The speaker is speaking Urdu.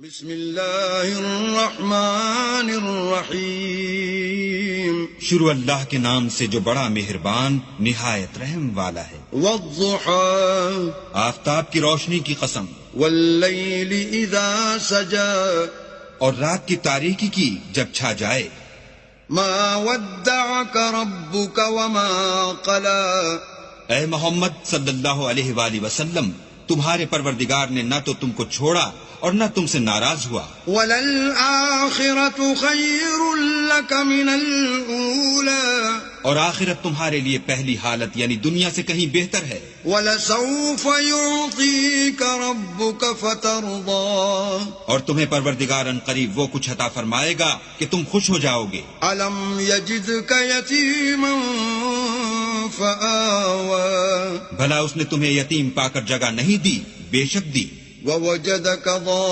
بسم اللہ الرحمن الرحیم، شروع اللہ کے نام سے جو بڑا مہربان نہایت رحم والا ہے۔ والضحى آفتاب کی روشنی کی قسم، واللیل اذا سجا اور رات کی تاریکی کی جب چھا جائے۔ ما ودعك ربك وما قلى، اے محمد صلی اللہ علیہ وآلہ وسلم، تمہارے پروردگار نے نہ تو تم کو چھوڑا اور نہ تم سے ناراض ہوا۔ وَلَلْآخِرَةُ خَيْرٌ لَكَ مِنَ الْأُولَى، اور آخرت تمہارے لیے پہلی حالت یعنی دنیا سے کہیں بہتر ہے۔ وَلَسَوْفَ يُعْطِيكَ رَبُّكَ فَتَرْضَىٰ، اور تمہیں پروردگار ان قریب وہ کچھ عطا فرمائے گا کہ تم خوش ہو جاؤ گے۔ أَلَمْ يَجِدْكَ يَتِيمًا فَآوَىٰ، بھلا اس نے تمہیں یتیم پا کر جگہ نہیں دی؟ بے شک دی۔ وَوَجَدَكَ ضَالًّا